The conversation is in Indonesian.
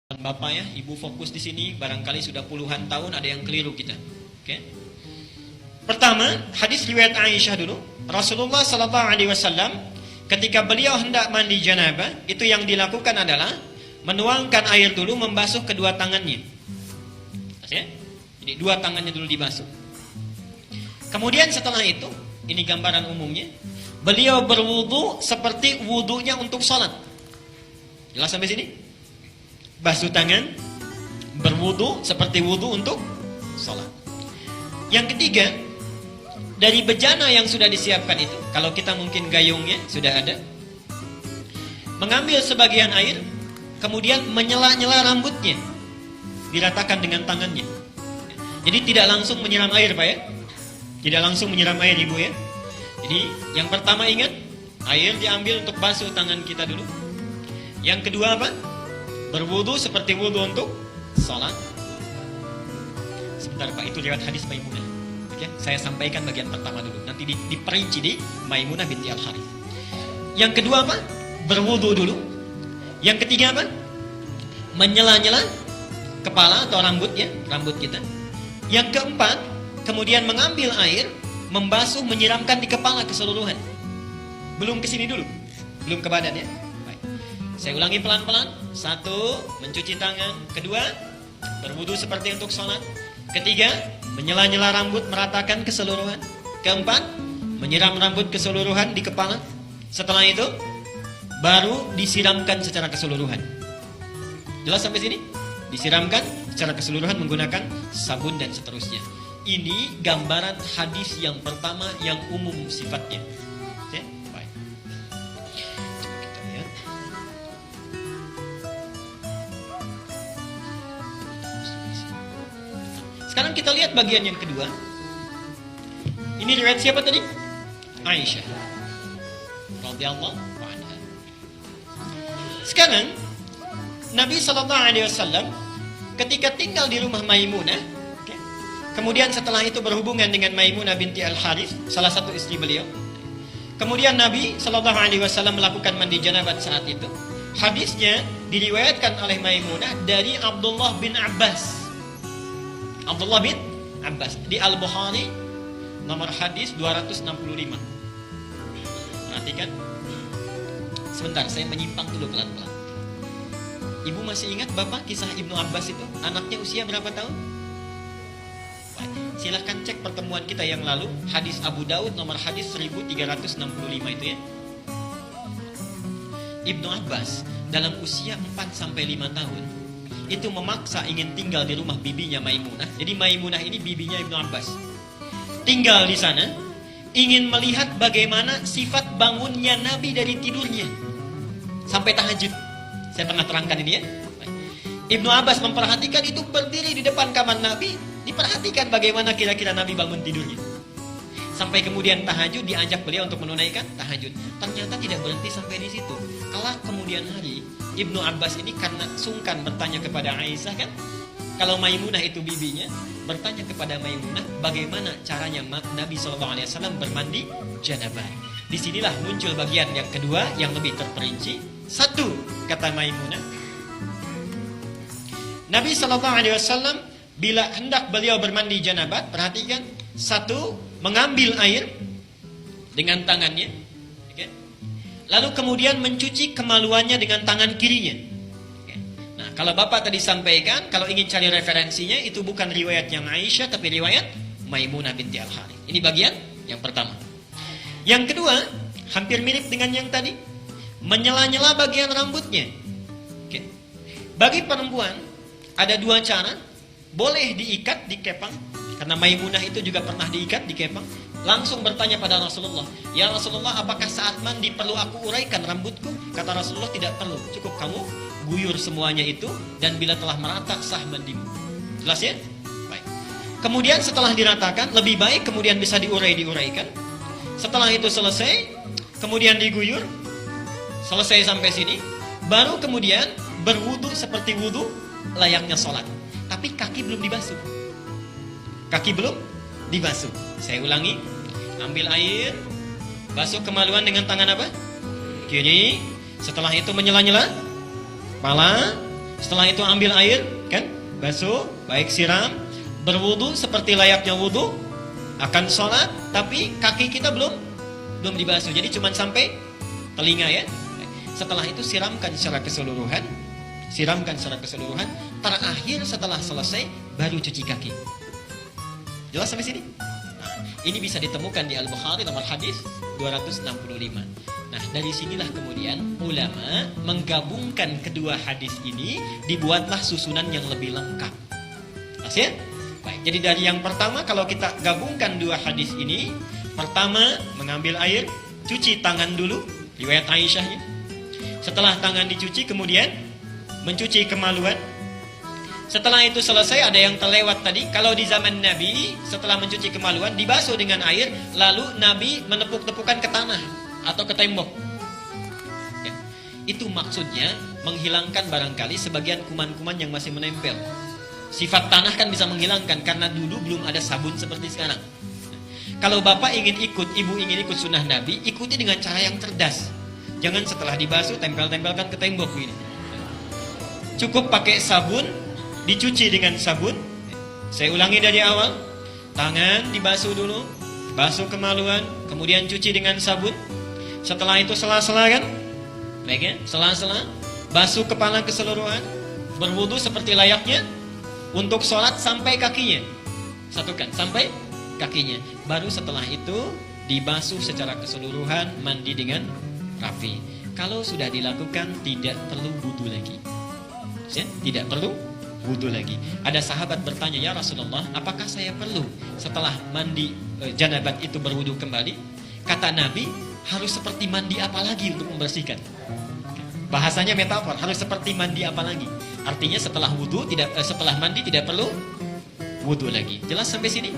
Bapak ya, Ibu fokus di sini, barangkali sudah puluhan tahun ada yang keliru kita. Oke. Pertama, hadis riwayat Aisyah dulu. Rasulullah sallallahu alaihi wasallam ketika beliau hendak mandi janabah, itu yang dilakukan adalah menuangkan air dulu, membasuh kedua tangannya. Oke. Jadi dua tangannya dulu dibasuh. Kemudian setelah itu, ini gambaran umumnya, beliau berwudu seperti wudunya untuk salat. Jelas sampai sini? Basuh tangan, berwudu seperti wudu untuk sholat. Yang ketiga, dari bejana yang sudah disiapkan itu, kalau kita mungkin gayungnya sudah ada, mengambil sebagian air, kemudian menyela-nyela rambutnya, diratakan dengan tangannya. Jadi tidak langsung menyiram air, Pak ya. Tidak langsung menyiram air, Ibu ya. Jadi yang pertama ingat, air diambil untuk basuh tangan kita dulu. Yang kedua apa? Berwudu seperti wudu untuk sholat. Sebentar Pak, itu lewat hadis Maimunah. Oke, saya sampaikan bagian pertama dulu. Nanti diperinci di Maimunah binti Al-Harith. Yang kedua apa? Berwudu dulu. Yang ketiga apa? Menyela-nyela kepala atau rambut ya, rambut kita. Yang keempat, kemudian mengambil air, membasuh, menyiramkan di kepala keseluruhan. Belum ke sini dulu, belum ke badan ya. Saya ulangi pelan-pelan. Satu, mencuci tangan. Kedua, berwudu seperti untuk sholat. Ketiga, menyela-nyela rambut, meratakan keseluruhan. Keempat, menyiram rambut keseluruhan di kepala. Setelah itu, baru disiramkan secara keseluruhan. Jelas sampai sini? Disiramkan secara keseluruhan menggunakan sabun dan seterusnya. Ini gambaran hadis yang pertama yang umum sifatnya. Oke? Baik. Kita lihat. Sekarang kita lihat bagian yang kedua. Ini riwayat siapa tadi? Aisyah radhiyallahu anha. Sekarang Nabi sallallahu alaihi wasallam ketika tinggal di rumah Maimunah, kemudian setelah itu berhubungan dengan Maimunah binti Al-Harith, salah satu istri beliau. Kemudian Nabi sallallahu alaihi wasallam melakukan mandi janabat saat itu. Hadisnya diriwayatkan oleh Maimunah dari Abdullah bin Abbas. Abdullah bin Abbas di Al-Bukhari nomor hadis 265. Perhatikan. Sebentar, saya menyimpang dulu pelan-pelan. Ibu masih ingat Bapak kisah Ibnu Abbas itu? Anaknya usia berapa tahun? Baik, silahkan cek pertemuan kita yang lalu, hadis Abu Daud nomor hadis 1365 itu ya. Ibnu Abbas dalam usia 4-5 tahun itu memaksa ingin tinggal di rumah bibinya Maimunah. Jadi Maimunah ini bibinya Ibnu Abbas. Tinggal di sana, ingin melihat bagaimana sifat bangunnya Nabi dari tidurnya sampai tahajud. Saya pernah terangkan ini ya. Ibnu Abbas memperhatikan itu, berdiri di depan kamar Nabi, diperhatikan bagaimana kira-kira Nabi bangun tidurnya. Sampai kemudian tahajud, diajak beliau untuk menunaikan tahajud. Ternyata tidak berhenti sampai di situ. Kelak kemudian hari, Ibnu Abbas ini karena sungkan bertanya kepada Aisyah kan, kalau Maimunah itu bibinya, bertanya kepada Maimunah bagaimana caranya Nabi SAW bermandi janabah. Disinilah muncul bagian yang kedua yang lebih terperinci. Satu, kata Maimunah, Nabi SAW bila hendak beliau bermandi janabat, perhatikan, satu, mengambil air dengan tangannya, okay? Lalu kemudian mencuci kemaluannya dengan tangan kirinya. Okay? Nah, kalau Bapak tadi sampaikan, kalau ingin cari referensinya, itu bukan riwayat yang Aisyah, tapi riwayat Maimunah binti Al-Harith. Ini bagian yang pertama. Yang kedua, hampir mirip dengan yang tadi, menyela-nyela bagian rambutnya. Okay? Bagi perempuan, ada dua cara. Boleh diikat, dikepang. Karena Maimunah itu juga pernah diikat, dikepang. Langsung bertanya pada Rasulullah, ya Rasulullah, apakah saat mandi perlu aku uraikan rambutku? Kata Rasulullah, tidak perlu. Cukup kamu guyur semuanya itu, dan bila telah merata, sah mandimu. Jelas ya? Baik. Kemudian setelah diratakan, lebih baik kemudian bisa diuraikan. Setelah itu selesai, kemudian diguyur. Selesai sampai sini, baru kemudian berwudu seperti wudu layaknya sholat. Tapi kaki belum dibasuh. Kaki belum dibasuh. Saya ulangi. Ambil air, basuh kemaluan dengan tangan apa? Kiri. Setelah itu menyela-nyela kepala. Setelah itu ambil air, kan? Basuh, baik siram, berwudu seperti layaknya wudu, akan sholat, tapi kaki kita belum dibasuh. Jadi cuma sampai telinga ya. Setelah itu siramkan secara keseluruhan. Terakhir setelah selesai baru cuci kaki. Jelas sampai sini? Nah, ini bisa ditemukan di Al-Bukhari nomor hadis 265. Nah, dari sinilah kemudian ulama menggabungkan kedua hadis ini, dibuatlah susunan yang lebih lengkap. Jelas ya? Baik, jadi dari yang pertama kalau kita gabungkan dua hadis ini, pertama mengambil air, cuci tangan dulu, riwayat Aisyah ini. Setelah tangan dicuci kemudian mencuci kemaluan. Setelah itu selesai, ada yang terlewat tadi. Kalau di zaman Nabi, setelah mencuci kemaluan, dibasuh dengan air, lalu Nabi menepuk-tepukan ke tanah atau ke tembok. Ya. Itu maksudnya menghilangkan barangkali sebagian kuman-kuman yang masih menempel. Sifat tanah kan bisa menghilangkan, karena dulu belum ada sabun seperti sekarang. Kalau bapak ingin ikut, ibu ingin ikut sunnah Nabi, ikuti dengan cara yang cerdas. Jangan setelah dibasuh, tempel-tempelkan ke tembok ini. Cukup pakai sabun, dicuci dengan sabun. Saya ulangi dari awal. Tangan dibasuh dulu, basuh kemaluan, kemudian cuci dengan sabun. Setelah itu sela-sela kan? Baik ya, sela-sela. Basuh kepala keseluruhan, berwudu seperti layaknya. Untuk sholat sampai kakinya. Satukan, sampai kakinya. Baru setelah itu dibasuh secara keseluruhan, mandi dengan rapi. Kalau sudah dilakukan, tidak perlu wudu lagi. Ya, tidak perlu wudu lagi. Ada sahabat bertanya, ya Rasulullah, apakah saya perlu setelah mandi janabat itu berwudu kembali? Kata Nabi, harus seperti mandi apa lagi untuk membersihkan? Bahasanya metafor, harus seperti mandi apa lagi? Artinya setelah wudu setelah mandi tidak perlu wudu lagi. Jelas sampai sini?